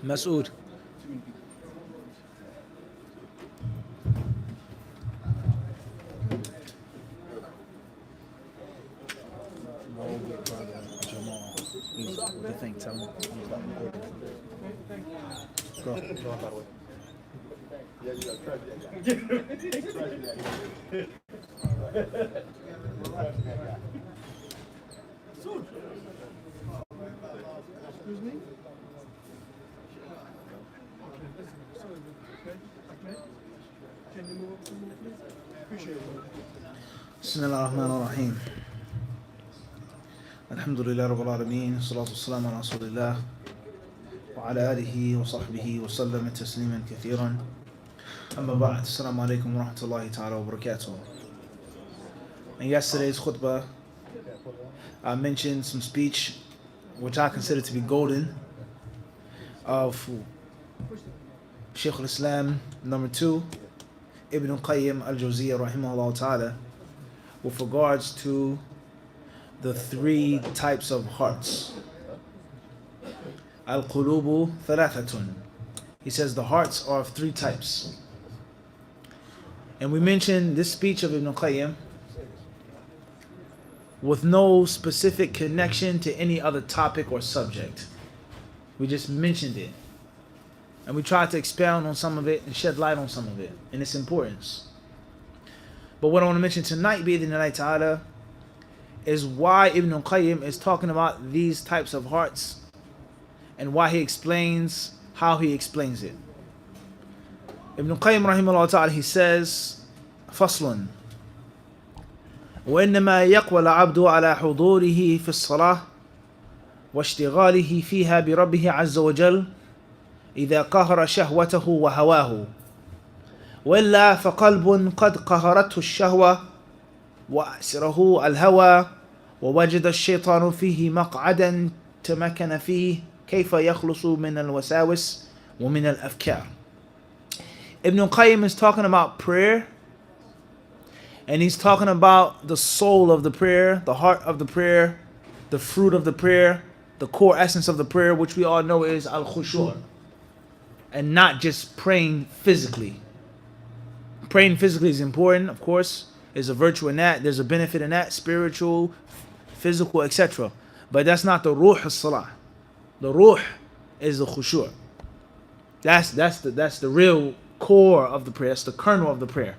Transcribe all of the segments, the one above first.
Masood. Tell him. Go. Excuse me? Can you move up some more, please? Appreciate it. Bismillah ar-Rahman ar-Rahim. Alhamdulillah Rabbil Alameen. Salatu wassalamu ala Rasulillah. Wa ala alihi wa sahbihi wa sallam tasliman kathiran. Amma ba'd. Assalamu alaikum wa rahmatullahi ta'ala wa barakatuh. In yesterday's khutbah, I mentioned some speech which I consider to be golden of Shaykh al-Islam number 2, Ibn Qayyim al-Jawziyya rahimahullah ta'ala, with regards to the 3 types of hearts. Al-Qulubu thalathatun. He says the hearts are of 3 types. And we mentioned this speech of Ibn Qayyim with no specific connection to any other topic or subject. We just mentioned it. And we tried to expound on some of it and shed light on some of it and its importance. But what I want to mention tonight, bi'idhnillahi ta'ala, is why Ibn Qayyim is talking about these types of hearts and why he explains how he explains it. Ibn Qayyim rahimahullah ta'ala, he says, فصل وإنما يقوى العبد على حضوره في الصلاة واشتغاله فيها بربه عز وجل إذا قهر شهوته وهواه وإلا فقلب قد قهرته الشهوة وأسره الهوى ووجد الشيطان فيه مقعدا تمكن فيه كيف يخلص من الوساوس ومن الأفكار. Ibn Qayyim is talking about prayer, and he's talking about the soul of the prayer, the heart of the prayer, the fruit of the prayer, the core essence of the prayer, which we all know is al-khushu', and not just praying physically. Praying physically is important, of course. There's a virtue in that, there's a benefit in that, spiritual, physical, etc. But that's not the ruh as-salah. The ruh is the khushu'. That's the real core of the prayer. That's the kernel of the prayer.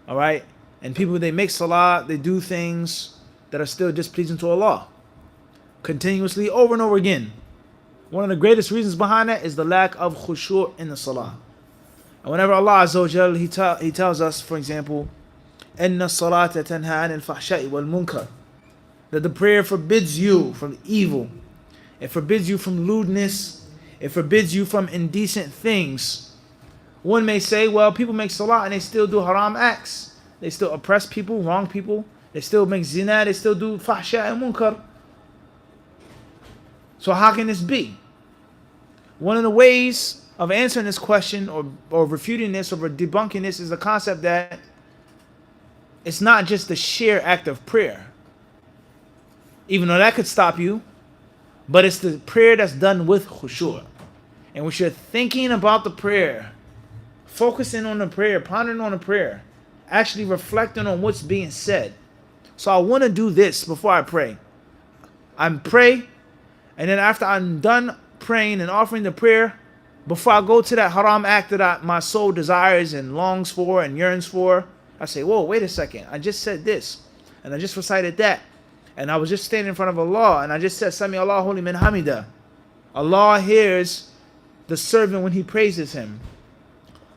All right? And people, they make salah, they do things that are still displeasing to Allah. Continuously, over and over again. One of the greatest reasons behind that is the lack of khushu' in the salah. And whenever Allah Azza wa Jal, He tells us, for example, إِنَّ الصَّلَاةَ تَنْهَى عَنِ الْفَحْشَاءِ وَالْمُنْكَرِ, that the prayer forbids you from evil. It forbids you from lewdness. It forbids you from indecent things. One may say, well, people make salah and they still do haram acts. They still oppress people, wrong people. They still make zina. They still do fahsha and munkar. So how can this be? One of the ways of answering this question or refuting this or debunking this is the concept that it's not just the sheer act of prayer, even though that could stop you, but it's the prayer that's done with khushu'. And when you're thinking about the prayer, focusing on the prayer, pondering on the prayer, actually reflecting on what's being said. So I want to do this before I pray. I pray, and then after I'm done praying and offering the prayer, before I go to that haram act that my soul desires and longs for and yearns for, I say, whoa, wait a second. I just said this, and I just recited that, and I was just standing in front of Allah, and I just said, Sami Allahu liman hamida. Allah hears the servant when he praises him.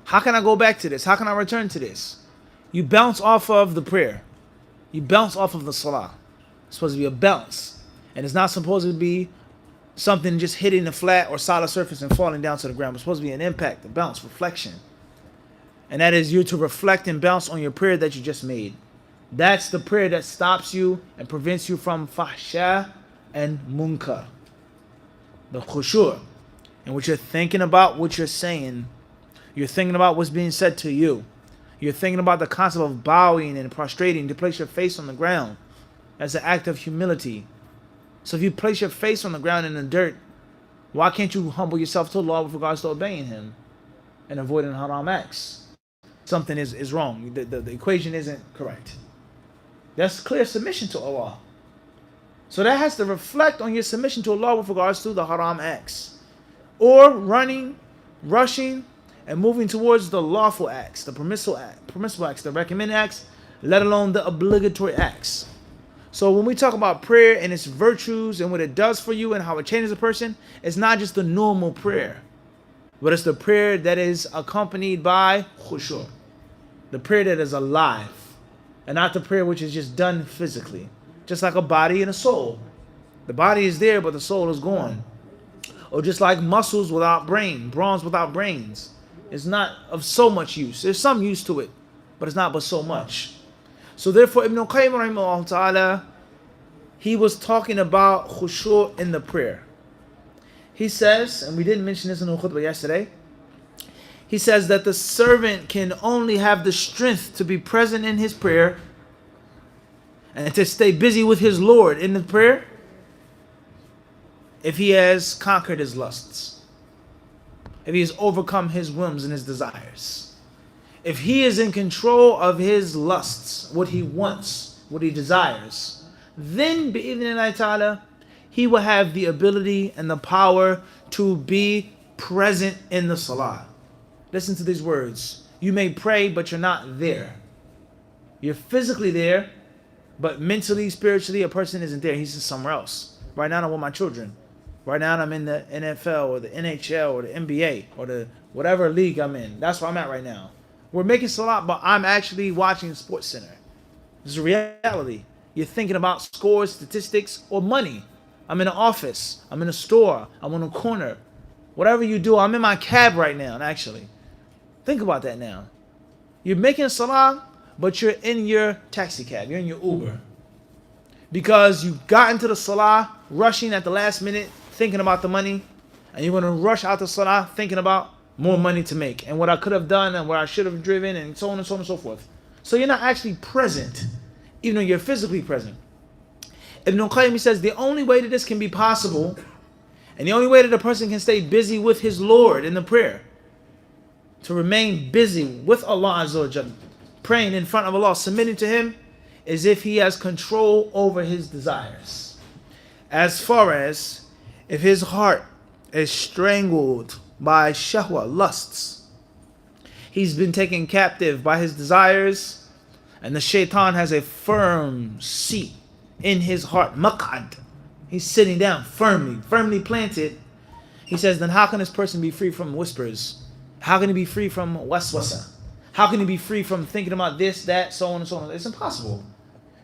How can I go back to this? How can I return to this? You bounce off of the prayer. You bounce off of the salah. It's supposed to be a bounce. And it's not supposed to be something just hitting the flat or solid surface and falling down to the ground. It's supposed to be an impact, a bounce, reflection. And that is you to reflect and bounce on your prayer that you just made. That's the prayer that stops you and prevents you from fahsha and munkar. The khushu'. And what you're thinking about, what you're saying. You're thinking about what's being said to you. You're thinking about the concept of bowing and prostrating to place your face on the ground as an act of humility. So if you place your face on the ground in the dirt, why can't you humble yourself to Allah with regards to obeying Him and avoiding haram acts? Something is wrong. The equation isn't correct. That's clear submission to Allah. So that has to reflect on your submission to Allah with regards to the haram acts. Or running, rushing, and moving towards the lawful acts, the permissible acts, the recommended acts, let alone the obligatory acts. So when we talk about prayer and its virtues and what it does for you and how it changes a person, it's not just the normal prayer, but it's the prayer that is accompanied by khushu', the prayer that is alive, and not the prayer which is just done physically, just like a body and a soul. The body is there, but the soul is gone. Or just like muscles without brain, bronze without brains. It's not of so much use. There's some use to it, but it's not but so much. So therefore, Ibn Qayyim rahimahullah ta'ala, he was talking about khushu' in the prayer. He says, and we didn't mention this in the khutbah yesterday, he says that the servant can only have the strength to be present in his prayer and to stay busy with his Lord in the prayer if he has conquered his lusts, if he has overcome his whims and his desires, if he is in control of his lusts, what he wants, what he desires, then bi'idhnillahi ta'ala, he will have the ability and the power to be present in the salah. Listen to these words. You may pray, but you're not there. You're physically there, but mentally, spiritually, a person isn't there. He's just somewhere else. Right now, I'm with my children. Right now, I'm in the NFL or the NHL or the NBA or the whatever league I'm in. That's where I'm at right now. We're making salah, but I'm actually watching Sports Center. This is a reality. You're thinking about scores, statistics, or money. I'm in an office. I'm in a store. I'm on a corner. Whatever you do, I'm in my cab right now, actually. Think about that now. You're making salah, but you're in your taxi cab. You're in your Uber. Because you got into the salah, rushing at the last minute, thinking about the money, and you're going to rush out the salah thinking about more money to make, and what I could have done, and where I should have driven, and so on and so on and so forth. So you're not actually present, even though you're physically present. Ibn Qayyim says the only way that this can be possible, and the only way that a person can stay busy with his Lord in the prayer, to remain busy with Allah Azza wa Jalla, praying in front of Allah, submitting to Him, is if he has control over his desires. As far as if his heart is strangled by shahwa, lusts, he's been taken captive by his desires, and the shaitan has a firm seat in his heart, maq'ad. He's sitting down firmly planted. He says, then how can this person be free from whispers? How can he be free from waswasa? How can he be free from thinking about this, that, so on and so on? It's impossible.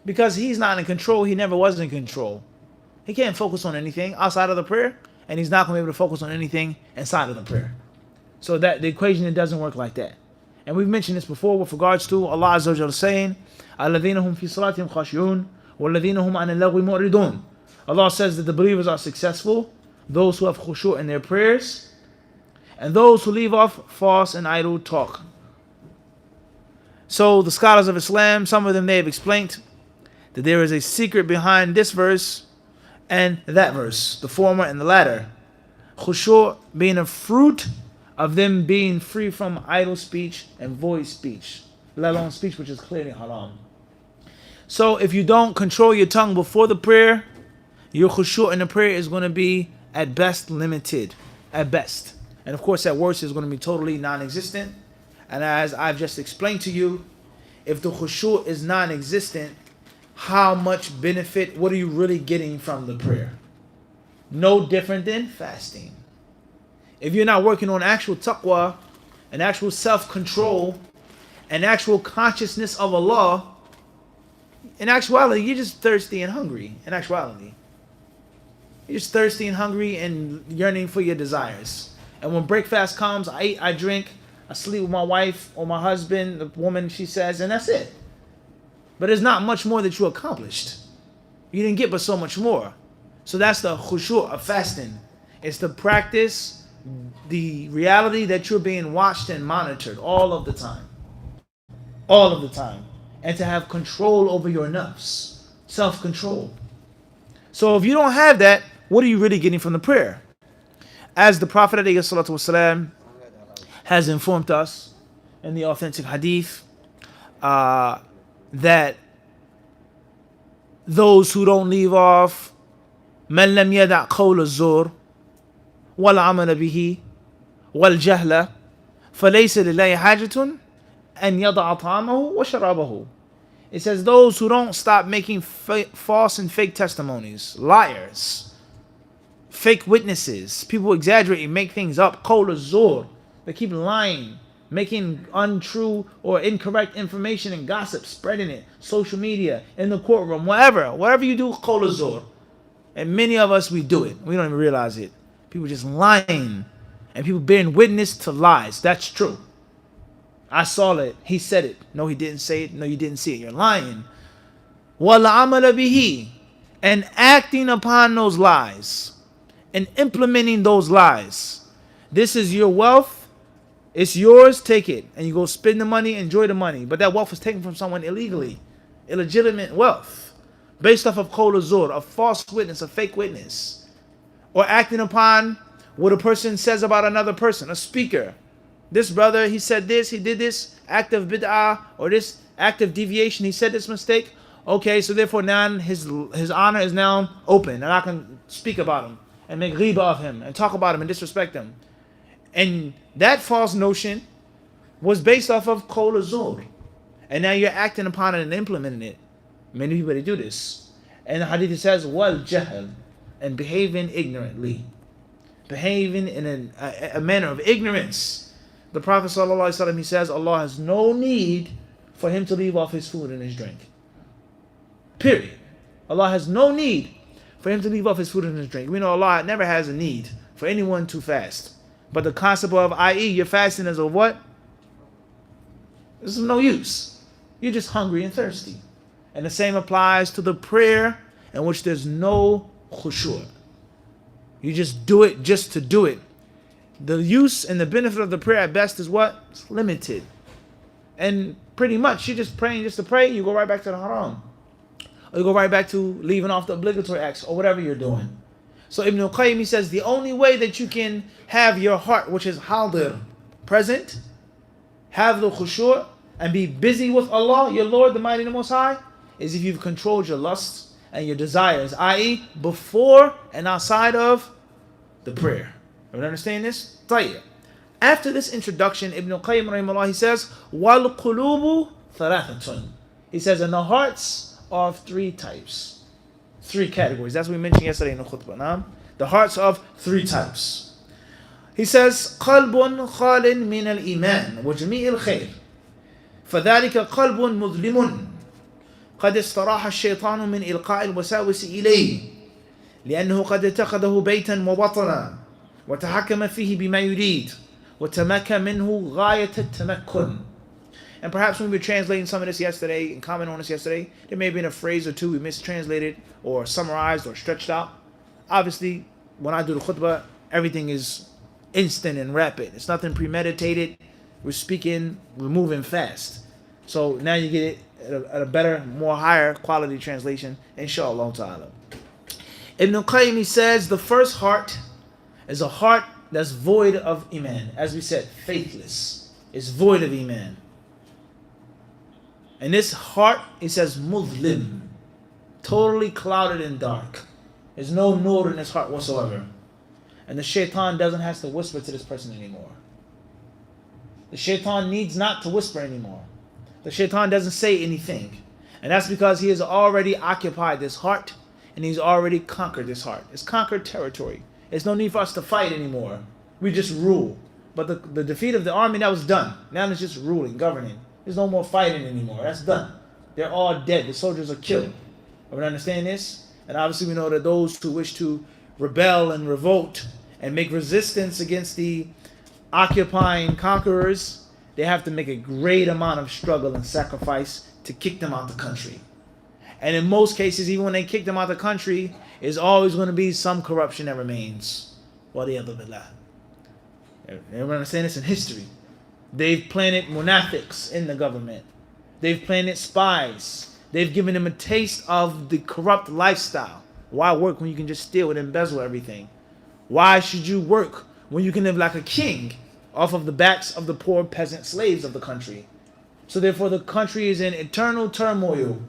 Because he's not in control. He never was in control. He can't focus on anything outside of the prayer, and he's not going to be able to focus on anything inside of the prayer. So that the equation, it doesn't work like that. And we've mentioned this before with regards to Allah Azza wa Jalla saying, الَّذِينَ هُمْ فِي صَلَاتِهِمْ خَاشِعُونَ وَالَّذِينَ هُمْ عَنِ اللَّغْوِ مُعْرِضُونَ. Allah says that the believers are successful, those who have khushu' in their prayers, and those who leave off false and idle talk. So the scholars of Islam, some of them, they have explained that there is a secret behind this verse and that verse, the former and the latter. Khushu' being a fruit of them being free from idle speech and void speech, let alone speech which is clearly haram. So if you don't control your tongue before the prayer, your khushu' in the prayer is going to be at best limited, at best. And of course at worst is going to be totally non-existent. And as I've just explained to you, if the khushu' is non-existent, how much benefit, what are you really getting from the prayer? No different than fasting. If you're not working on actual taqwa and actual self-control and actual consciousness of Allah, in actuality, you're just thirsty and hungry. In actuality, you're just thirsty and hungry and yearning for your desires. And when break fast comes, I eat, I drink, I sleep with my wife or my husband, the woman, she says, and that's it. But there's not much more that you accomplished. You didn't get but so much more. So that's the khushu' of fasting. It's the practice, the reality that you're being watched and monitored all of the time. all of the time, and to have control over your nafs, self-control. So if you don't have that, what are you really getting from the prayer? As the Prophet ﷺ has informed us in the authentic hadith, that those who don't leave off من لم يدع قول الزور والعمل به والجهل فليس لله حاجة أن يضع طعامه وشرابه. It says those who don't stop making false and fake testimonies, liars, fake witnesses, people exaggerate and make things up, قول الزور, they keep lying, making untrue or incorrect information and gossip, spreading it, social media, in the courtroom, whatever you do, قول الزور. And many of us, we do it. We don't even realize it. People just lying. And people bearing witness to lies. That's true. I saw it. He said it. No, he didn't say it. No, you didn't see it. You're lying. وَالْعَمَلَ بِهِ. And acting upon those lies. And implementing those lies. This is your wealth. It's yours. Take it. And you go spend the money, enjoy the money. But that wealth was taken from someone illegally. Illegitimate wealth. Based off of qawl az-zur, a false witness, a fake witness. Or acting upon what a person says about another person, a speaker. This brother, he said this, he did this act of bid'ah, or this act of deviation, he said this mistake. Okay, so therefore now his honor is now open, and I can speak about him, and make ghibah of him, and talk about him, and disrespect him. And that false notion was based off of qawl az-zur. And now you're acting upon it and implementing it. Many people, they do this. And the hadith says, wal jahl, and behaving ignorantly. Behaving in a manner of ignorance. The Prophet ﷺ, he says, Allah has no need for him to leave off his food and his drink. Period. Allah has no need for him to leave off his food and his drink. We know Allah never has a need for anyone to fast. But the concept of, i.e., you're fasting is of what? This is no use. You're just hungry and thirsty. And the same applies to the prayer in which there's no khushu'. You just do it just to do it. The use and the benefit of the prayer at best is what? It's limited. And pretty much you're just praying just to pray, you go right back to the haram. Or you go right back to leaving off the obligatory acts or whatever you're doing. So Ibn al-Qayyim, he says the only way that you can have your heart, which is hadir, present, have the khushu' and be busy with Allah, your Lord, the Mighty and the Most High, is if you've controlled your lusts and your desires, i.e., before and outside of the prayer. Everyone understand this? طيب. After this introduction, Ibn al-Qayyim rahimahullah, he says, وَالْقُلُوبُ ثَلَاثَةٌ. He says, and the hearts are of three types. Three categories. That's what we mentioned yesterday in the khutbah. Nah? The hearts of three types. He says, قَلْبٌ خَالٍ مِنَ الْإِيمَانِ وَجَمِيعِ الْخَيْرِ فَذَلِكَ قَلْبٌ مُظْلِمٌ قد استراح الشيطان من إلقاء الوساوس إليه لأنه قد اتخذه بيتا ووطنا وتحكم فيه بما يريد وتمكن منه غاية التمكن. And perhaps when we were translating some of this yesterday and commenting on this yesterday, there may have been a phrase or two we mistranslated or summarized or stretched out. Obviously, when I do the khutbah, everything is instant and rapid. It's nothing premeditated. We're speaking, we're moving fast. So now you get it at a better, more higher quality translation, inshallah ta'ala. Ibn al-Qayyim, he says, the first heart is a heart that's void of iman. As we said, faithless. It's void of iman. And this heart, he says, muzlim, totally clouded and dark. There's no nur in his heart whatsoever. And the shaitan doesn't have to whisper to this person anymore. The shaitan needs not to whisper anymore. The shaitan doesn't say anything. And that's because he has already occupied this heart and he's already conquered this heart. It's conquered territory. There's no need for us to fight anymore. We just rule. But the defeat of the army, that was done. Now it's just ruling, governing. There's no more fighting anymore. That's done. They're all dead. The soldiers are killed. We understand this? And obviously we know that those who wish to rebel and revolt and make resistance against the occupying conquerors, they have to make a great amount of struggle and sacrifice to kick them out the country. And in most cases, even when they kick them out the country, there's always going to be some corruption that remains. Waliyadu billah. Everyone understand this in history. They've planted munafiqs in the government. They've planted spies. They've given them a taste of the corrupt lifestyle. Why work when you can just steal and embezzle everything? Why should you work when you can live like a king off of the backs of the poor peasant slaves of the country? So therefore the country is in eternal turmoil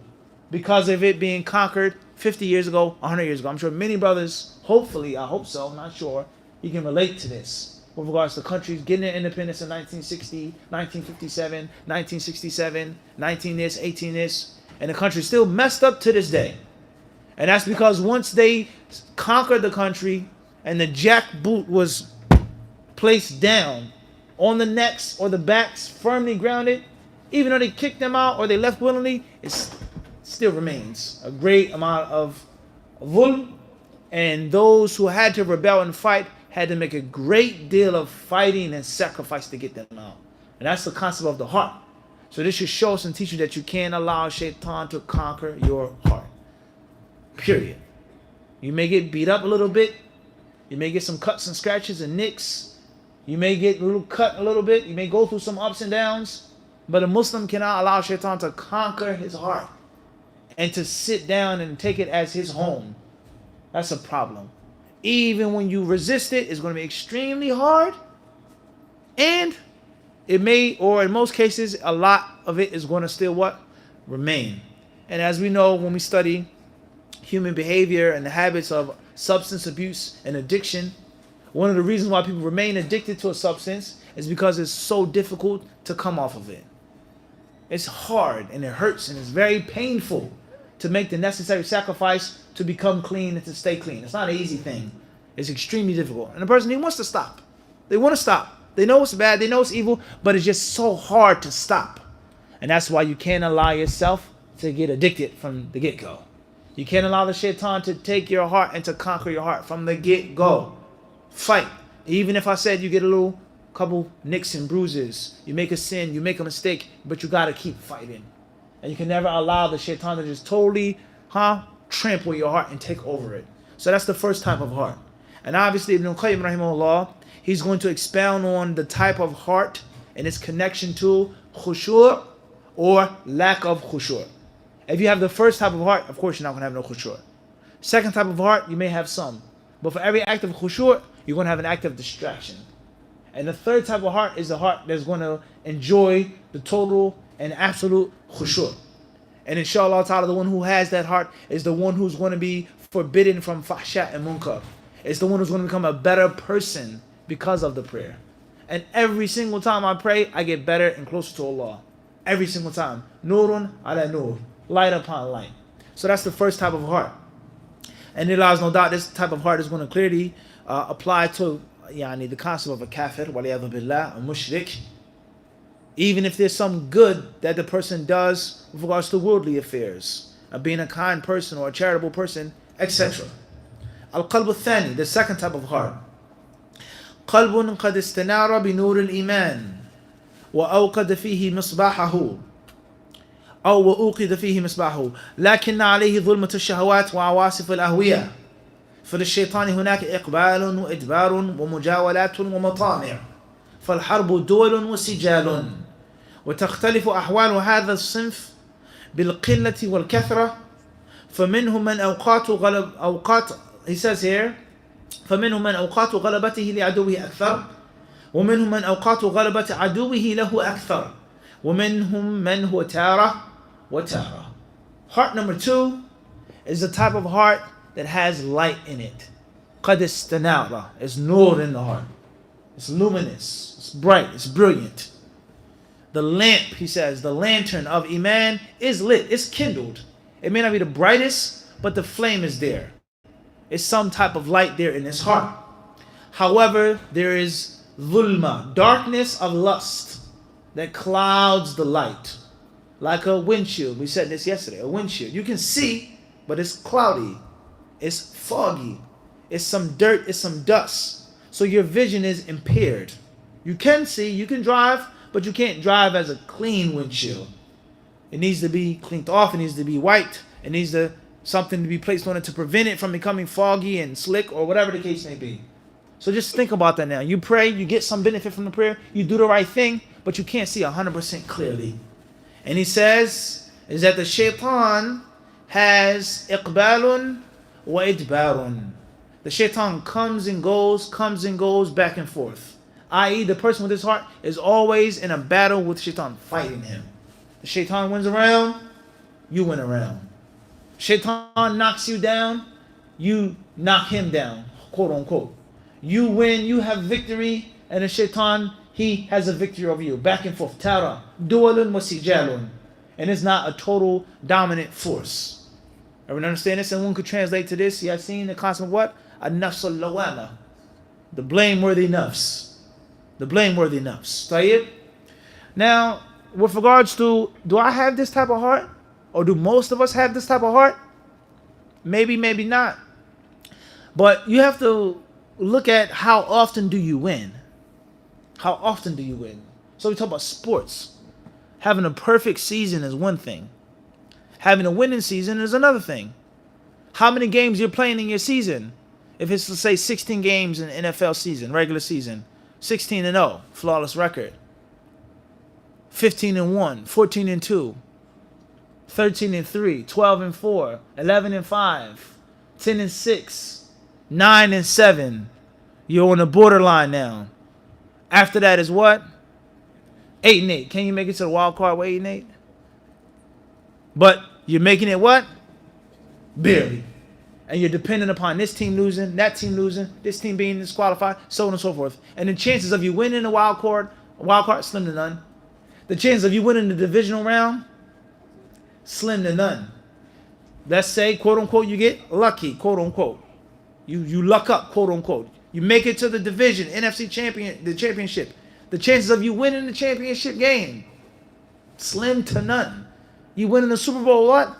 because of it being conquered 50 years ago, 100 years ago. I'm sure many brothers, hopefully, I hope so, I'm not sure, you can relate to this with regards to countries getting their independence in 1960, 1957, 1967, 19 this, 18 this, and the country's still messed up to this day. And that's because once they conquered the country and the jackboot was placed down on the necks or the backs firmly grounded, even though they kicked them out or they left willingly, it still remains a great amount of dhulm, and those who had to rebel and fight had to make a great deal of fighting and sacrifice to get them out. And that's the concept of the heart. So this should show us and teach you that you can't allow shaitan to conquer your heart. Period. You may get beat up a little bit. You may get some cuts and scratches and nicks. You may get a little cut a little bit. You may go through some ups and downs. But a Muslim cannot allow shaitan to conquer his heart and to sit down and take it as his home. That's a problem. Even when you resist it, it's going to be extremely hard. And it may, or in most cases, a lot of it is going to still what? Remain. And as we know, when we study human behavior and the habits of substance abuse and addiction, one of the reasons why people remain addicted to a substance is because it's so difficult to come off of it. It's hard and it hurts and it's very painful to make the necessary sacrifice to become clean and to stay clean. It's not an easy thing. It's extremely difficult. And the person, he wants to stop. They want to stop. They know it's bad. They know it's evil, but it's just so hard to stop. And that's why you can't allow yourself to get addicted from the get-go. You can't allow the shaitan to take your heart and to conquer your heart from the get-go. Fight. Even if I said you get a couple nicks and bruises, you make a sin, you make a mistake, but you got to keep fighting. And you can never allow the shaitan to just totally trample your heart and take over it. So that's the first type of heart. And obviously Ibn Qayyim rahimahullah, he's going to expound on the type of heart and its connection to khushu' or lack of khushu'. If you have the first type of heart, of course you're not going to have no khushu'. Second type of heart, you may have some. But for every act of khushu', you're going to have an act of distraction. And the third type of heart is the heart that's going to enjoy the total and absolute khushu'. And inshallah ta'ala, the one who has that heart is the one who's going to be forbidden from fahsha and munkar. It's the one who's going to become a better person because of the prayer. And every single time I pray, I get better and closer to Allah. Every single time. Nurun ala nur. Light upon light. So that's the first type of heart. And it allows no doubt this type of heart is going to clearly apply to the concept of a kafir, waliyadhu billah, a mushrik. Even if there's some good that the person does with regards to worldly affairs, being a kind person or a charitable person, etc. Al-qalb al-thani, the second type of heart. قلب قد استنار بنور الإيمان وأوقد فيه مصباحه أو وأوقد فيه مصباحه لكن عليه ظلمة الشهوات وعواصف الأهوية فللشيطان هناك إقبال وإدبار ومجاولات ومطامع فالحرب دول وسجال وتختلف أحوال هذا الصنف بالقلة والكثرة فمنهم من أوقات he says here فمنهم من أوقات غلبته لعدوه أكثر ومنهم من أوقات غلبة عدوه له أكثر ومنهم من هو تارة وتارة. Heart number 2 is the type of heart that has light in it. قد استنار, it's nur in the heart. It's luminous, it's bright, it's brilliant. The lamp, he says, the lantern of Iman is lit, it's kindled. It may not be the brightest, but the flame is there. It's some type of light there in his heart. However, there is dhulma, darkness of lust that clouds the light. Like a windshield. We said this yesterday, a windshield. You can see, but it's cloudy. It's foggy. It's some dirt, it's some dust. So your vision is impaired. You can see, you can drive, but you can't drive as a clean windshield. It needs to be cleaned off, it needs to be white, it needs to something to be placed on it to prevent it from becoming foggy and slick or whatever the case may be. So just think about that now. You pray, you get some benefit from the prayer, you do the right thing, but you can't see 100% clearly. And he says is that the shaitan has iqbalun wa idbarun. The shaitan comes and goes back and forth. I.e., the person with his heart is always in a battle with shaitan, fighting him. The shaitan wins around, you win around. Shaitan knocks you down, you knock him down, quote unquote. You win, you have victory, and the shaitan, he has a victory over you. Back and forth. Tara, dualun wa sijalun. And it's not a total dominant force. Everyone understand this? And one could translate to this. You have seen the concept of what? An-nafs al-lawama. The blameworthy nafs. The blameworthy nafs. Tayyib? Now, with regards to, do I have this type of heart? Or do most of us have this type of heart? Maybe, maybe not. But you have to look at how often do you win. How often do you win? So we talk about sports. Having a perfect season is one thing. Having a winning season is another thing. How many games you're playing in your season? If it's, let's say, 16 games in NFL season, regular season, 16-0, flawless record. 15-1, 14-2, 13-3, 12-4, 11-5, 10-6, 9-7. You're on the borderline now. After that is what? 8-8. Can you make it to the wild card with 8-8? But you're making it what? Barely. And you're dependent upon this team losing, that team losing, this team being disqualified, so on and so forth. And the chances of you winning the wild card, slim to none. The chances of you winning the divisional round, slim to none. Let's say, quote unquote, you get lucky, quote unquote. You luck up, quote unquote. You make it to the division, NFC champion, the championship. The chances of you winning the championship game, slim to none. You winning the Super Bowl, what?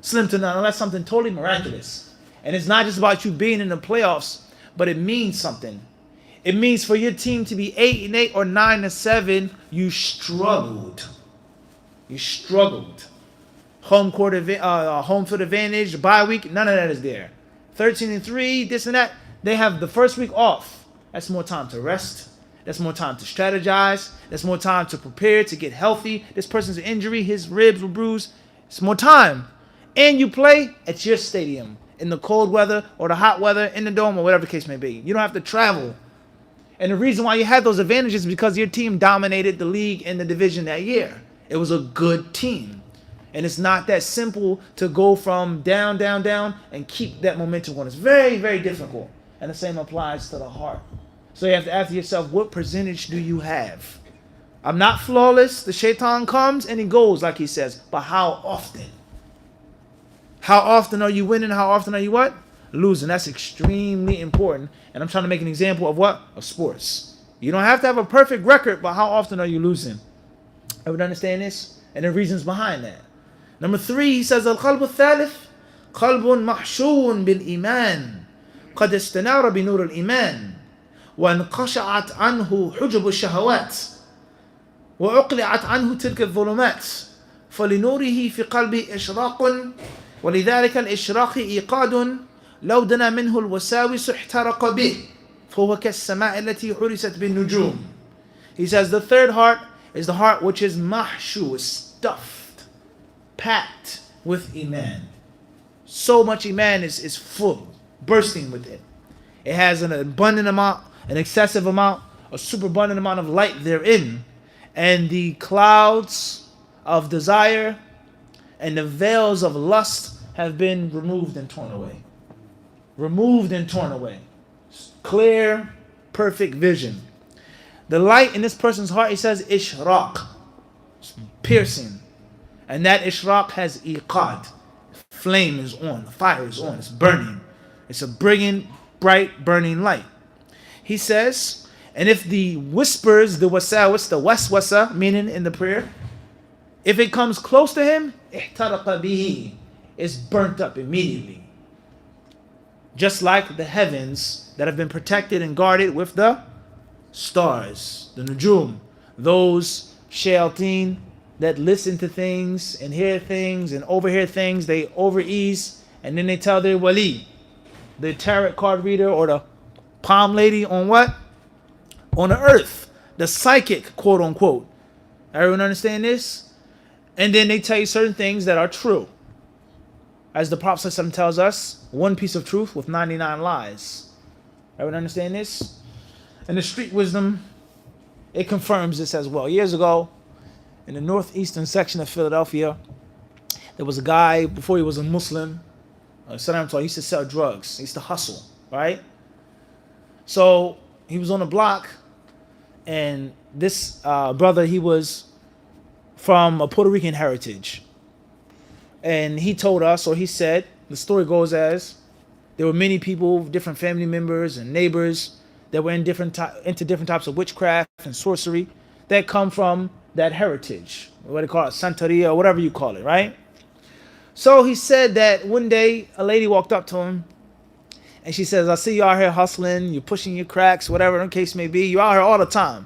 Slim to none, unless something totally miraculous. And it's not just about you being in the playoffs, but it means something. It means for your team to be 8-8 or 9-7, you struggled. You struggled. Home field advantage, bye week, none of that is there. 13-3, this and that. They have the first week off. That's more time to rest. That's more time to strategize. That's more time to prepare, to get healthy. This person's injury, his ribs were bruised. It's more time. And you play at your stadium in the cold weather or the hot weather, in the dome or whatever the case may be. You don't have to travel. And the reason why you had those advantages is because your team dominated the league and the division that year. It was a good team. And it's not that simple to go from down, down, down and keep that momentum going. It's very, very difficult. And the same applies to the heart. So you have to ask yourself, what percentage do you have? I'm not flawless. The shaitan comes and he goes, like he says. But how often? How often are you winning? How often are you what? Losing. That's extremely important. And I'm trying to make an example of what? Of sports. You don't have to have a perfect record, but how often are you losing? Everyone understand this? And the reasons behind that. Number 3, he says, القلب الثالث قلب محشو بالإيمان قد استنار بنور الإيمان وانقشعت عنه حجب الشهوات وأقلعت عنه تلك الظلمات فلنوره في قلبه إشراق ولذلك الإشراق إيقاد لو دنا منه الوساوس احترق به فهو كالسماء التي حرست بالنجوم. He says the third heart is the heart which is mahshu, is stuffed, packed with iman. So much iman is full, bursting with it. It has an abundant amount, an excessive amount, a superabundant amount of light therein. And the clouds of desire and the veils of lust have been removed and torn away. Removed and torn away. Clear, perfect vision. The light in this person's heart, he says, ishraq. It's piercing. And that ishraq has iqad. Flame is on. The fire is on. It's burning. It's a brilliant, bright, burning light. He says, and if the whispers, the wasawis, the waswasa, meaning in the prayer, if it comes close to him, ihtaraqa bihi, it's burnt up immediately. Just like the heavens that have been protected and guarded with the stars, the nujum, those shayateen that listen to things and hear things and overhear things, they overease, and then they tell their wali, the tarot card reader or the palm lady on what? On the earth, the psychic, quote unquote. Everyone understand this? And then they tell you certain things that are true. As the Prophet ﷺ tells us, one piece of truth with 99 lies. Everyone understand this? And the street wisdom, it confirms this as well. Years ago, in the northeastern section of Philadelphia, there was a guy, before he was a Muslim, he used to sell drugs. He used to hustle, right? So he was on the block, and this brother, he was from a Puerto Rican heritage. And he told us, or he said, the story goes as, there were many people, different family members and neighbors that were into different types of witchcraft and sorcery that come from that heritage. What do you call it? Santeria, or whatever you call it, right? So he said that one day a lady walked up to him and she says, I see you out here hustling, you're pushing your cracks, whatever the case may be. You're out here all the time.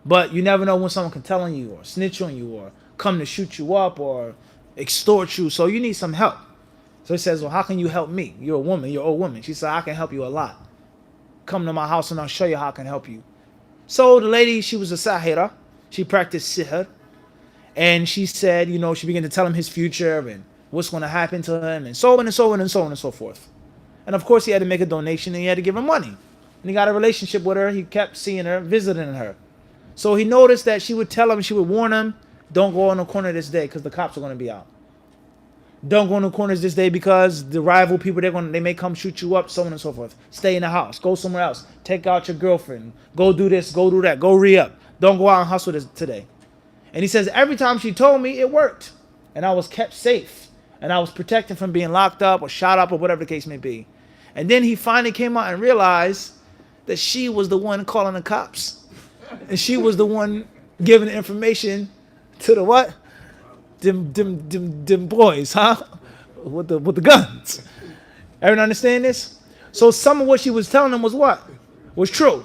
But you never know when someone can tell on you or snitch on you or come to shoot you up or extort you. So you need some help. So he says, well, how can you help me? You're a woman, you're an old woman. She said, I can help you a lot. Come to my house and I'll show you how I can help you. So the lady, she was a sahira. She practiced sihr. And she said, she began to tell him his future and what's going to happen to him and so on and so on and so on and so forth. And of course he had to make a donation and he had to give her money. And he got a relationship with her. He kept seeing her, visiting her. So he noticed that she would tell him, she would warn him, don't go on the corner this day because the cops are going to be out. Don't go in the corners this day because the rival people, they may come shoot you up, so on and so forth. Stay in the house. Go somewhere else. Take out your girlfriend. Go do this. Go do that. Go re-up. Don't go out and hustle this today. And he says, every time she told me, it worked. And I was kept safe. And I was protected from being locked up or shot up or whatever the case may be. And then he finally came out and realized that she was the one calling the cops. And she was the one giving the information to the what? Them boys, huh? With the guns. Everyone understand this? So some of what she was telling them was what? Was true.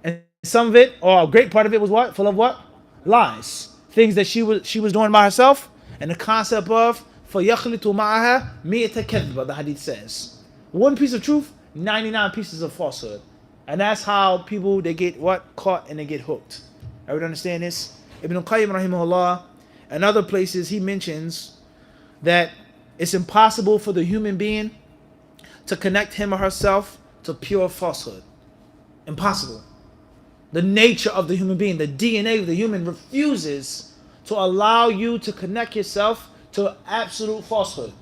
And some of it, or a great part of it was what? Full of what? Lies. Things that she was doing by herself. And the concept of فَيَخْلِطُ مَعَهَا مِئَةَ كَذْبَ, the hadith says. One piece of truth, 99 pieces of falsehood. And that's how people, they get what? Caught and they get hooked. Everyone understand this? Ibn Qayyim rahimahullah, and other places, he mentions that it's impossible for the human being to connect him or herself to pure falsehood. Impossible. The nature of the human being, the DNA of the human refuses to allow you to connect yourself to absolute falsehood.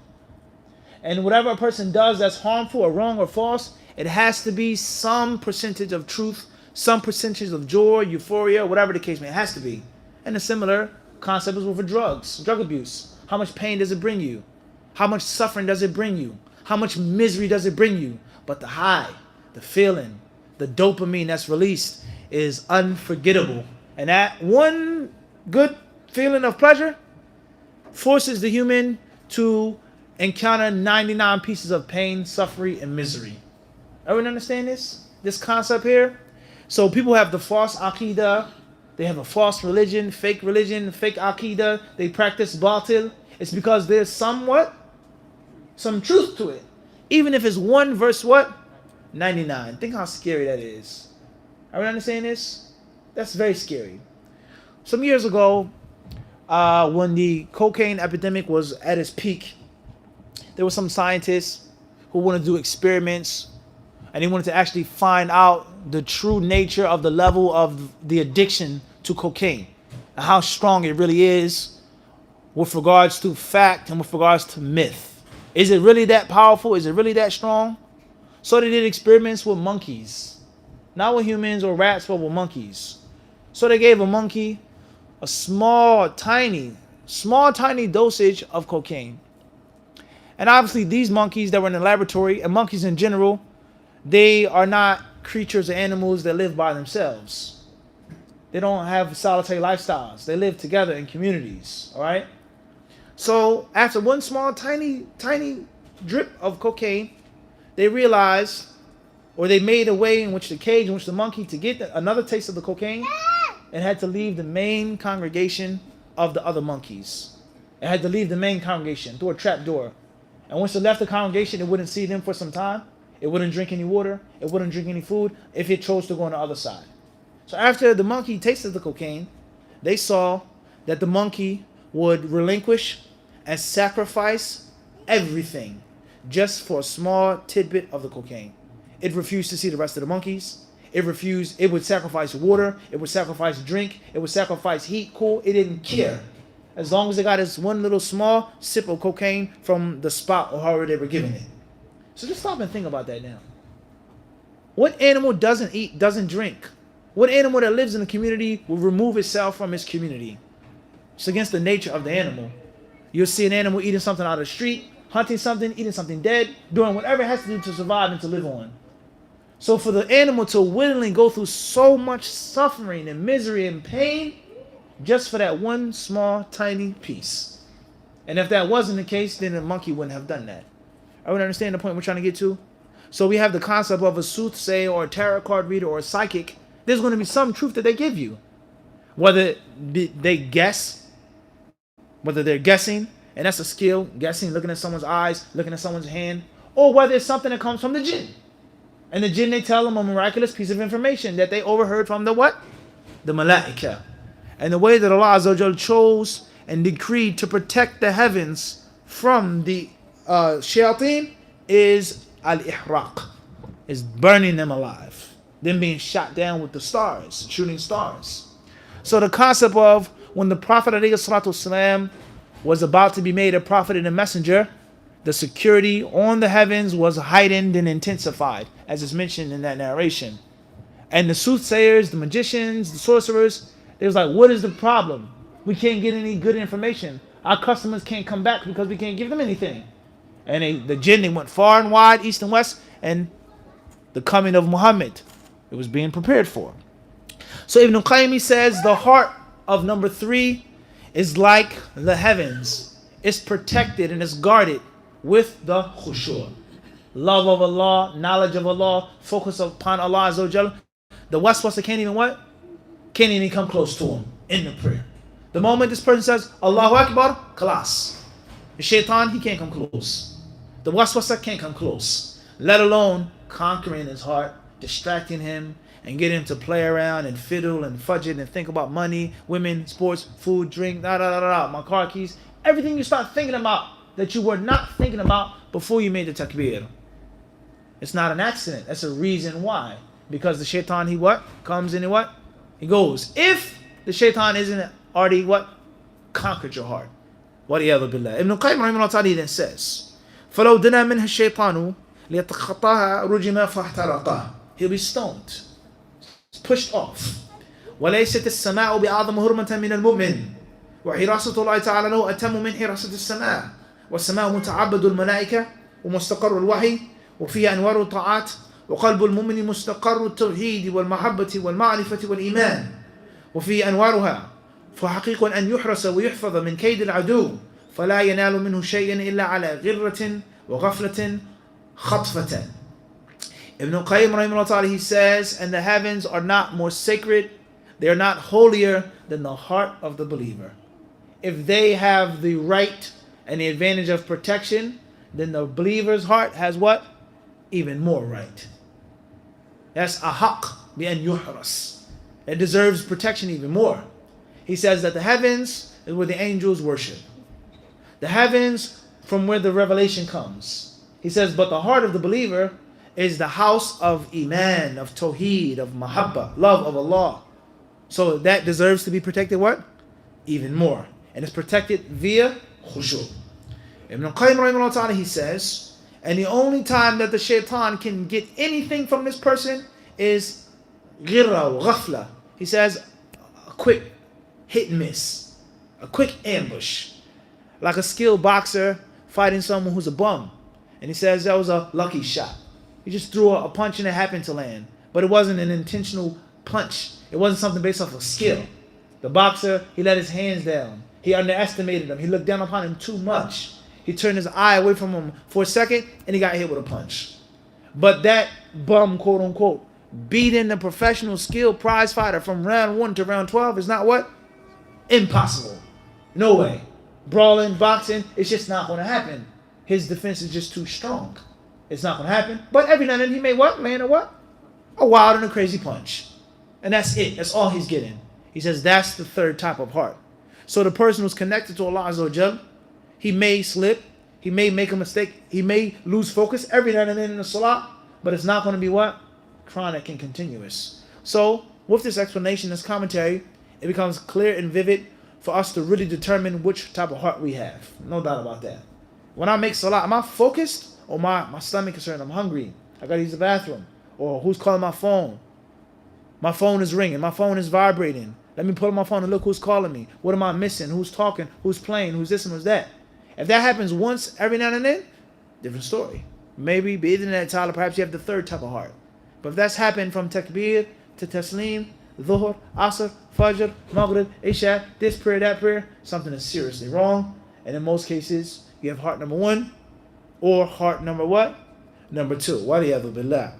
And whatever a person does that's harmful or wrong or false, it has to be some percentage of truth, some percentage of joy, euphoria, whatever the case may be. It has to be. And a similar concept is with drugs, drug abuse. How much pain does it bring you? How much suffering does it bring you? How much misery does it bring you? But the high, the feeling, the dopamine that's released is unforgettable. And that one good feeling of pleasure forces the human to encounter 99 pieces of pain, suffering, and misery. Everyone understand this? This concept here? So people have the false aqidah. They have a false religion, fake aqidah. They practice batil. It's because there's some truth to it. Even if it's one verse what? 99. Think how scary that is. Everyone understand this? That's very scary. Some years ago, when the cocaine epidemic was at its peak, there were some scientists who wanted to do experiments, and they wanted to actually find out the true nature of the level of the addiction to cocaine and how strong it really is with regards to fact and with regards to myth. Is it really that powerful? Is it really that strong? So they did experiments with monkeys. Not with humans or rats, but with monkeys. So they gave a monkey a small, tiny dosage of cocaine. And obviously these monkeys that were in the laboratory, and monkeys in general, they are not creatures or animals that live by themselves. They don't have solitary lifestyles. They live together in communities, all right? So after one small, tiny drip of cocaine, they realized, or they made a way in which the cage, in which the monkey, to get another taste of the cocaine, it had to leave the main congregation of the other monkeys. It had to leave the main congregation through a trap door. And once it left the congregation, it wouldn't see them for some time. It wouldn't drink any water. It wouldn't drink any food if it chose to go on the other side. So after the monkey tasted the cocaine, they saw that the monkey would relinquish and sacrifice everything just for a small tidbit of the cocaine. It refused to see the rest of the monkeys. It would sacrifice water. It would sacrifice drink. It would sacrifice heat, cool. It didn't care. As long as they got this one little small sip of cocaine from the spot or however they were giving it. So just stop and think about that now. What animal doesn't eat, doesn't drink? What animal that lives in the community will remove itself from its community? It's against the nature of the animal. You'll see an animal eating something out of the street, hunting something, eating something dead, doing whatever it has to do to survive and to live on. So for the animal to willingly go through so much suffering and misery and pain just for that one small tiny piece. And if that wasn't the case, then the monkey wouldn't have done that. I would understand the point we're trying to get to. So we have the concept of a soothsayer or a tarot card reader or a psychic. There's going to be some truth that they give you. Whether they guess, whether they're guessing, and that's a skill, guessing, looking at someone's eyes, looking at someone's hand, or whether it's something that comes from the jinn. And the jinn, they tell them a miraculous piece of information that they overheard from the what? The malaika. And the way that Allah Azza wa Jal chose and decreed to protect the heavens from the shayateen is al-ihraq, is burning them alive, them being shot down with the stars, shooting stars. So the concept of when the Prophet ﷺ was about to be made a prophet and a messenger, the security on the heavens was heightened and intensified, as is mentioned in that narration. And the soothsayers, the magicians, the sorcerers, they was like, what is the problem? We can't get any good information. Our customers can't come back because we can't give them anything. And the jinn, they went far and wide, east and west, and the coming of Muhammad, it was being prepared for. So Ibn Qayyim says the heart of number 3 is like the heavens. It's protected and it's guarded with the khushu'. Love of Allah, knowledge of Allah, focus upon Allah Azza wa Jal. The waswasa can't even what? Can't even come close to him in the prayer. The moment this person says, Allahu Akbar, khalas. The shaitan, he can't come close. The waswasa can't come close. Let alone conquering his heart, distracting him, and getting him to play around and fiddle and fudge it and think about money, women, sports, food, drink, my car keys. Everything you start thinking about that you were not thinking about before you made the takbir. It's not an accident. That's a reason why. Because the shaitan, he what? Comes in and what? He goes. If the shaitan isn't already what? Conquered your heart. وَلِيَذُ بِاللَّهِ. Ibn Qayyim rahimahullah ta'ala then says, فَلَوْ دَنَا مِنْهَ الشَّيْطَانُ لِيَتَخَطَاهَا رُجِمَا فَاحْتَرَقَهَا. He'll be stoned. Pushed off. وَلَيْسَتِ السَّمَاءُ بِأَعْظَمُ هُرْمَةً مِنَ الْمُؤْمِنِ وَحِرَاسَةُ اللَّهِ تَعَالَى لَهُ أَتَمُّ مِنْ حِرَاسَةِ السَّمَاءِ وَالسَّمَاءُ مُتَعَبَّدُ الْمَلَائِكَةِ ومستقر الوحي وفيه أنوار الطاعات وقلب المؤمن مستقر التوحيد والمحبة والمعرفة والإيمان وفيه أنوارها فحقيق أن يحرس ويحفظ من كيد العدو فلا ينال منه شيئا إلا على غرة وغفلة خطفة. Ibn Qayyim rahimahullah ta'ala, he says, and the heavens are not more sacred, they are not holier than the heart of the believer. If they have the right and the advantage of protection, then the believer's heart has what? Even more right. That's a haqq bi an yuhras. It deserves protection even more. He says that the heavens is where the angels worship. The heavens from where the revelation comes. He says, but the heart of the believer is the house of iman, of tawheed, of mahabba, love of Allah. So that deserves to be protected what? Even more. And it's protected via khushu'. Ibn Qayyim rahimahullah ta'ala, he says, and the only time that the shaitan can get anything from this person is ghirra wa ghafla. He says, a quick hit and miss, a quick ambush. Like a skilled boxer fighting someone who's a bum. And he says that was a lucky shot. He just threw a punch and it happened to land. But it wasn't an intentional punch. It wasn't something based off of skill. The boxer, he let his hands down. He underestimated him. He looked down upon him too much. He turned his eye away from him for a second and he got hit with a punch. But that bum, quote unquote, beating the professional skilled prize fighter from round 1 to round 12 is not what? Impossible. No way. Brawling, boxing, it's just not going to happen. His defense is just too strong. It's not going to happen. But every now and then he may what? Land a what? A wild and a crazy punch. And that's it. That's all he's getting. He says that's the third type of heart. So the person who's connected to Allah Azza wa Jal, he may slip, he may make a mistake, he may lose focus every now and then in the salah, but it's not going to be what? Chronic and continuous. So with this explanation, this commentary, it becomes clear and vivid for us to really determine which type of heart we have. No doubt about that. When I make salah, am I focused or my stomach is hurting? I'm hungry. I got to use the bathroom. Or who's calling my phone? My phone is ringing. My phone is vibrating. Let me pull up my phone and look who's calling me. What am I missing? Who's talking? Who's playing? Who's this and who's that? If that happens once every now and then, different story. Maybe, either that ta'ala, perhaps you have the third type of heart. But if that's happened from takbir to taslim, dhuhr, asr, fajr, maghrib, isha, this prayer, that prayer, something is seriously wrong. And in most cases, you have heart number 1 or heart number what? Number 2. Waliyadu billah.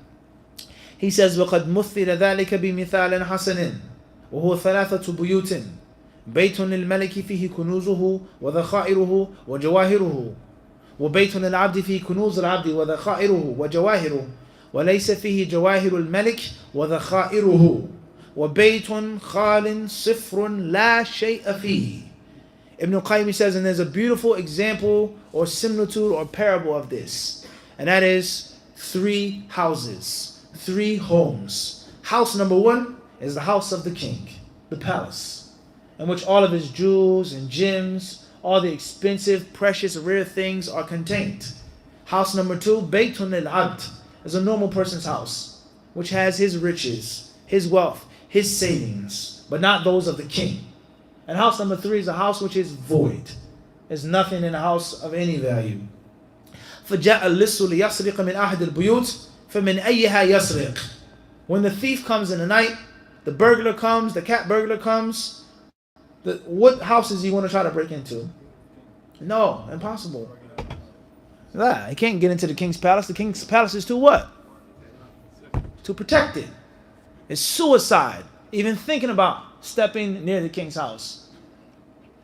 He says, وَقَدْ مُثِّلَ ذَلِكَ بِمِثَالٍ حَسَنٍ وهو ثلاثة بيوت بيت للملك فيه كنوزه وذخائره وجواهره وبيت للعبد فيه كنوز العبد وذخائره وجواهره وليس فيه جواهر الملك وذخائره وبيت خال صفر لا شيء فيه. Ibn Qayyim says, and there's a beautiful example or similitude or parable of this, and that is 3 houses, 3 homes. House number 1 is the house of the king, the palace, in which all of his jewels and gems, all the expensive, precious, rare things are contained. House number 2, Baytun al-Abd, is a normal person's house, which has his riches, his wealth, his savings, but not those of the king. And house number 3 is a house which is void. There's nothing in the house of any value. فَجَاءَ اللِّصُّ لِيَسْرِقَ مِنْ أَحْدِ الْبُيُوتِ فَمِنْ أَيِّهَا يَسْرِقَ. When the thief comes in the night, the burglar comes, the cat burglar comes, what house is he going to try to break into? No, impossible. Nah, he can't get into the king's palace. The king's palace is to what? To protect it. It's suicide, even thinking about stepping near the king's house.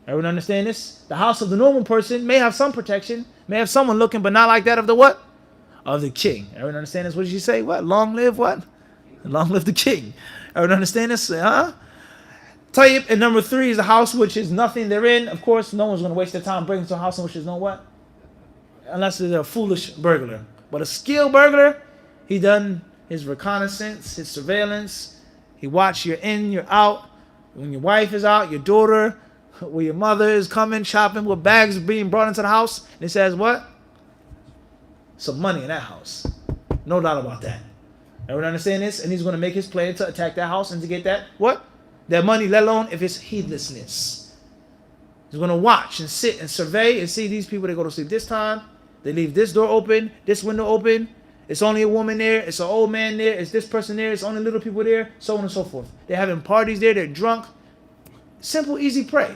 Everyone understand this? The house of the normal person may have some protection, may have someone looking, but not like that of the what? Of the king. Everyone understand this? What did she say? What? Long live what? Long live the king. Everyone understand this? Huh? Tayyib, and number 3 is a house which is nothing therein. Of course, no one's going to waste their time breaking into a house in which there's no what? Unless they're a foolish burglar. But a skilled burglar, he done his reconnaissance, his surveillance. He watched you're in, you're out. When your wife is out, your daughter, when your mother is coming, shopping with bags being brought into the house. And he says what? Some money in that house. No doubt about that. Everyone understand this? And he's going to make his plan to attack that house and to get that, what? That money, let alone if it's heedlessness. He's going to watch and sit and survey and see these people, they go to sleep this time. They leave this door open, this window open. It's only a woman there. It's an old man there. It's this person there. It's only little people there. So on and so forth. They're having parties there. They're drunk. Simple, easy prey.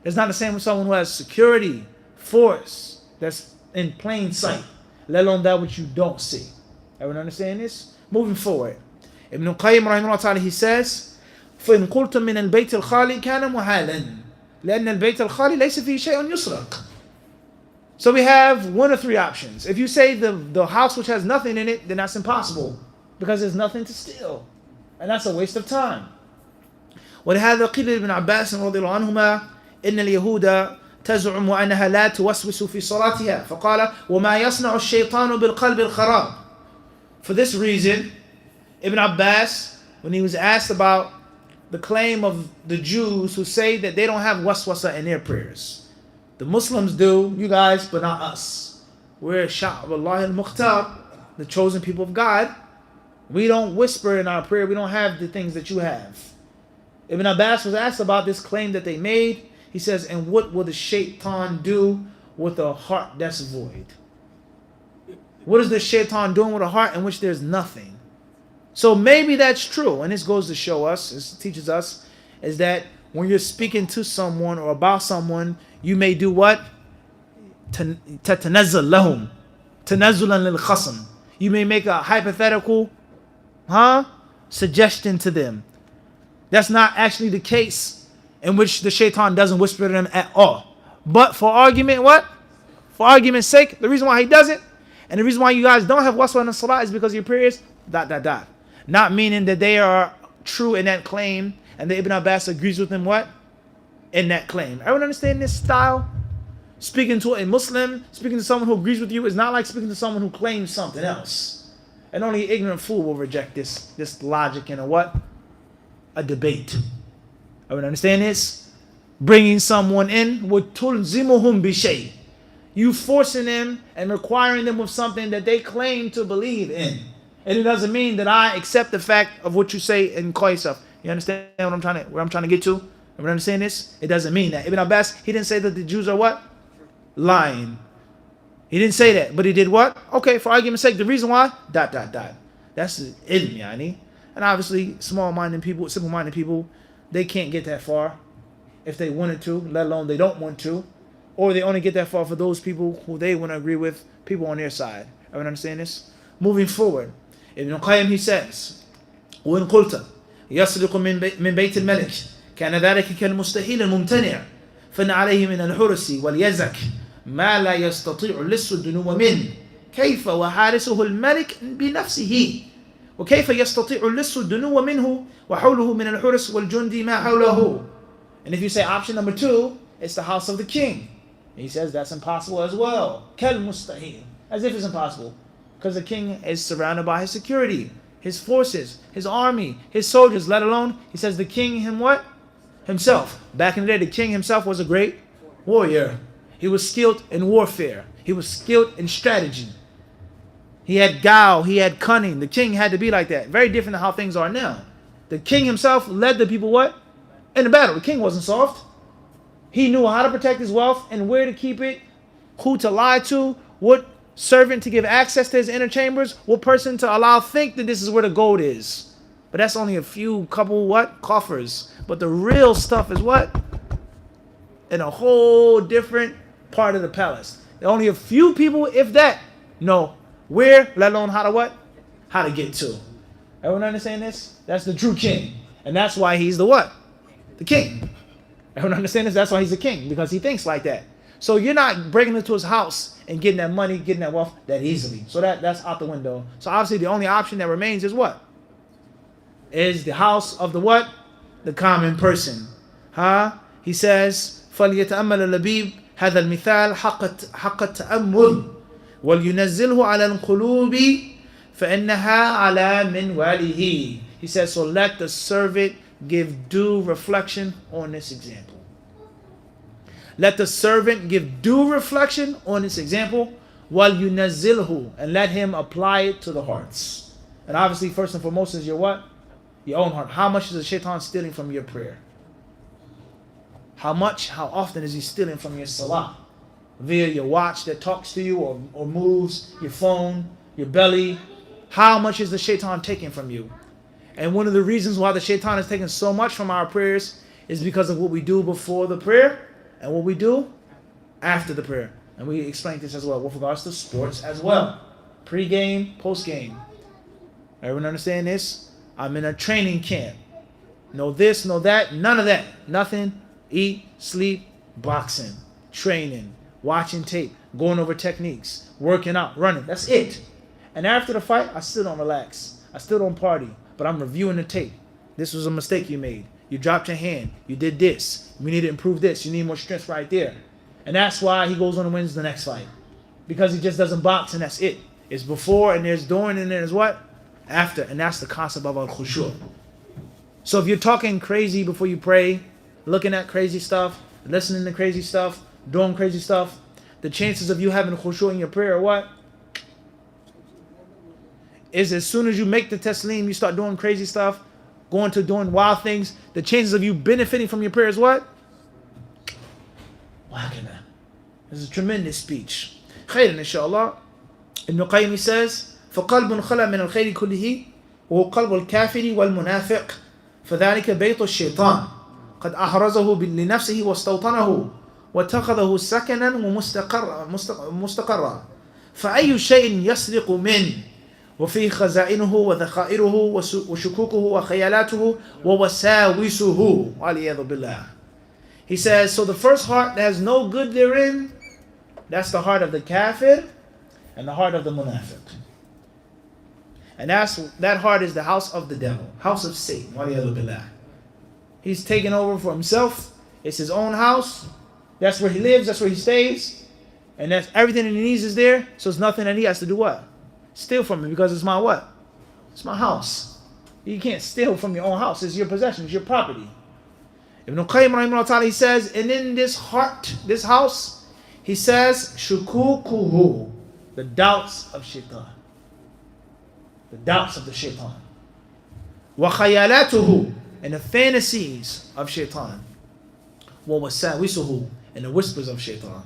It's not the same with someone who has security, force, that's in plain sight. Let alone that which you don't see. Everyone understand this? Moving forward, Ibn Qayyim rahimahullah ta'ala, he says, فَإِنْ قُلْتُم مِّنَ الْبَيْتِ الْخَالِي كَانَ مُحَالًا لأن البيت الخالي ليس فيه شيء يسرق. So we have 1 of 3 options. If you say the house which has nothing in it, then that's impossible, because there's nothing to steal, and that's a waste of time. ولهذا قيل لابن عباس رضي الله عنهما إن اليهود تزعم أنها لا توسوس في صلاتها فقال وما يصنع الشيطان بالقلب الخراب. For this reason, Ibn Abbas, when he was asked about the claim of the Jews who say that they don't have waswasa in their prayers. The Muslims do, you guys, but not us. We're Sha'bullah al-Mukhtar, the chosen people of God. We don't whisper in our prayer. We don't have the things that you have. Ibn Abbas was asked about this claim that they made. He says, and what will the shaitan do with a heart that's void? What is the shaitan doing with a heart in which there's nothing? So maybe that's true. And this goes to show us, this teaches us, is that when you're speaking to someone or about someone, you may do what? تَتَنَزَّلْ لَهُمْ تَنَزُّلًا لِلْخَصْمِ. You may make a hypothetical suggestion to them. That's not actually the case, in which the shaitan doesn't whisper to them at all. But for argument, what? For argument's sake, the reason why he doesn't, and the reason why you guys don't have waswa in the salah is because your prayers, ... Not meaning that they are true in that claim, and that Ibn Abbas agrees with them what? in that claim. Everyone understand this style? Speaking to a Muslim, speaking to someone who agrees with you is not like speaking to someone who claims something else. And only an ignorant fool will reject this logic in a debate. Everyone understand this? Bringing someone in with tulzimuhum bishay. You forcing them and requiring them with something that they claim to believe in. And it doesn't mean that I accept the fact of what you say and call yourself. You understand where I'm trying to get to? Everyone understand this? It doesn't mean that. Ibn Abbas, he didn't say that the Jews are what? Lying. He didn't say that, but he did what? Okay, for argument's sake, the reason why? ... That's ilm, yani. And obviously, small-minded people, simple-minded people, they can't get that far if they wanted to, let alone they don't want to. Or they only get that far for those people who they want to agree with, people on their side. Everyone understand this? Moving forward, Ibn Qayyim, he says, وَإِنْ قُلْتَ يَسْرِقُ مِنْ بَيْتِ الْمَلِكِ كان ذلك كالمستحيل الممتنع فإن عليه من الحرس واليزك ما لا يستطيع اللص الدنو منه كيف وحارسه الملك بنفسه وكيف يستطيع اللص الدنو منه وحوله من الحرس والجندي ما حوله. And if you say option number 2, it's the house of the king. He says that's impossible as well. كالمستحيل, as if it's impossible, because the king is surrounded by his security, his forces, his army, his soldiers, let alone, he says the king himself. Back in the day, the king himself was a great warrior. He was skilled in warfare. He was skilled in strategy. He had guile. He had cunning. The king had to be like that. Very different than how things are now. The king himself led the people what? In the battle. The king wasn't soft. He knew how to protect his wealth and where to keep it, who to lie to, what servant to give access to his inner chambers, what person to allow think that this is where the gold is. But that's only a couple coffers. But the real stuff is what? In a whole different part of the palace. There are only a few people, if that, know where, let alone how to what? How to get to. Everyone understand this? That's the true king. And that's why he's the what? The king. Everyone understand this? That's why he's the king, because he thinks like that. So you're not breaking into his house and getting that money, getting that wealth that easily. So that's out the window. So obviously the only option that remains is what? Is the house of the what? The common person. He says, فَلْيَتَأَمَّلَ اللَّبِيبُ هذا المثال حق التأمل ولينزله على القلوب فإنها على منواله. He says, so let the servant give due reflection on this example. Let the servant give due reflection on this example, وَلْيُنَزِّلْهُ, and let him apply it to the hearts. And obviously, first and foremost is your what? Your own heart. How much is the shaitan stealing from your prayer? How often is he stealing from your salah? Via your watch that talks to you or moves, your phone, your belly. How much is the shaitan taking from you? And one of the reasons why the shaitan is taking so much from our prayers is because of what we do before the prayer and what we do after the prayer. And we explained this as well with regards to sports as well. Pre-game, post-game. Everyone understand this? I'm in a training camp. No this, no that, none of that. Nothing. Eat, sleep, boxing, training, watching tape, going over techniques, working out, running. That's it. And after the fight, I still don't relax. I still don't party. But I'm reviewing the tape. This was a mistake you made. You dropped your hand. You did this. We need to improve this. You need more strength right there. And that's why he goes on and wins the next fight. Because he just doesn't box and that's it. It's before and there's during and there's what? After. And that's the concept of al-khushu'. So if you're talking crazy before you pray, looking at crazy stuff, listening to crazy stuff, doing crazy stuff, the chances of you having khushu' in your prayer are what? Is as soon as you make the taslim, you start doing crazy stuff, going to doing wild things, the chances of you benefiting from your prayer is what? This is a tremendous speech. خير إن شاء الله. Ibn Qayyim says, فَقَلْبٌ خَلَى مِنَ الْخَيْرِ كُلِّهِ وهو قلب الكافر والمنافق فذلك بيت الشيطان قد أحرزه لنفسه واستوطنه واتخذه سكنا ومستقرا فأي شيء يسرق منه وفيه خزائنه وذخائره وشكوكه وخيالاته ووساوسه والعياذ بالله. He says, so the first heart that has no good therein, that's the heart of the kafir and the heart of the munafiq. And that heart is the house of the devil, house of Satan. He's taken over for himself It's his own house. That's where he lives. That's where he stays. And that's everything that he needs is there. So it's nothing that he has to do what? Steal from me, because it's my what? It's my house. You can't steal from your own house. It's your possession. It's your property. Ibn Qayyim rahimahullah ta'ala, he says, and in this heart, this house, he says, shukukuhu, the doubts of shaitan. The doubts of the shaitan. Wa khayalatuhu, and the fantasies of shaitan. Wa wasawisuhu, and the whispers of shaitan.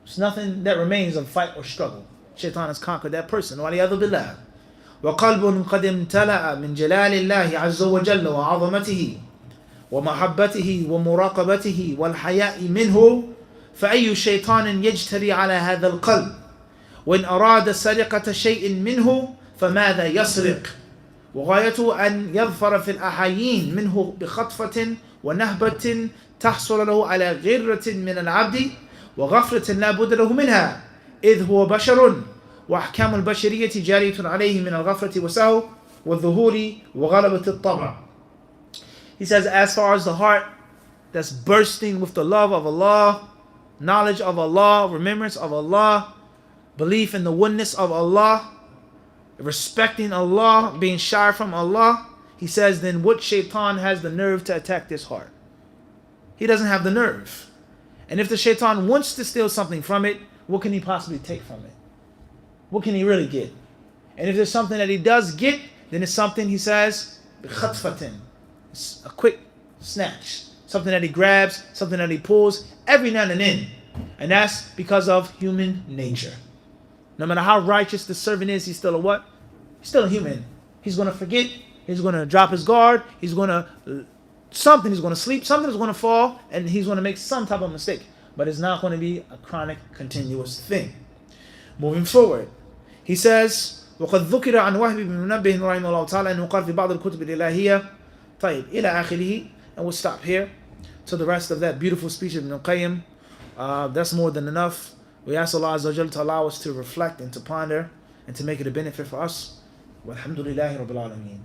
There's nothing that remains of fight or struggle. Shaitan has conquered that person. وَلِيَذُ بِاللَّهِ وَقَلْبٌ قَدْ امْتَلَأَ مِنْ جَلَالِ اللَّهِ عَزَّ وَجَلَّ وَعَظَمَتِهِ ومحبته ومراقبته والحياء منه فأي شيطان يجتري على هذا القلب وإن أراد سرقة شيء منه فماذا يسرق وغايته أن يظفر في الأحايين منه بخطفة ونهبة تحصل له على غرة من العبد وغفلة لا بد له منها إذ هو بشر وأحكام البشرية جارية عليه من الغفلة والسهو والذهول وغلبة الطبع. He says, as far as the heart that's bursting with the love of Allah, knowledge of Allah, remembrance of Allah, belief in the oneness of Allah, respecting Allah, being shy from Allah, he says, then what shaitan has the nerve to attack this heart? He doesn't have the nerve. And if the shaitan wants to steal something from it, what can he possibly take from it? What can he really get? And if there's something that he does get, then it's something, he says, بِخَطْفَةٍ, a quick snatch, something that he grabs, something that he pulls every now and then. And that's because of human nature. No matter how righteous the servant is, he's still a what? He's still a human. He's going to forget. He's going to drop his guard. He's going to something. He's going to sleep. Something is going to fall, and he's going to make some type of mistake. But it's not going to be a chronic, continuous thing. Moving forward, he says, وقد ذكر عن وهب بن منبه رحمه الله تعالى أنه قال في بعض الكتب الإلهية طيب إلى آخره, and we'll stop here to the rest of that beautiful speech of Ibn Qayyim. That's more than enough. We ask Allah Azza wa Jalla to allow us to reflect and to ponder and to make it a benefit for us. Walhamdulillahi Rabbil Alameen.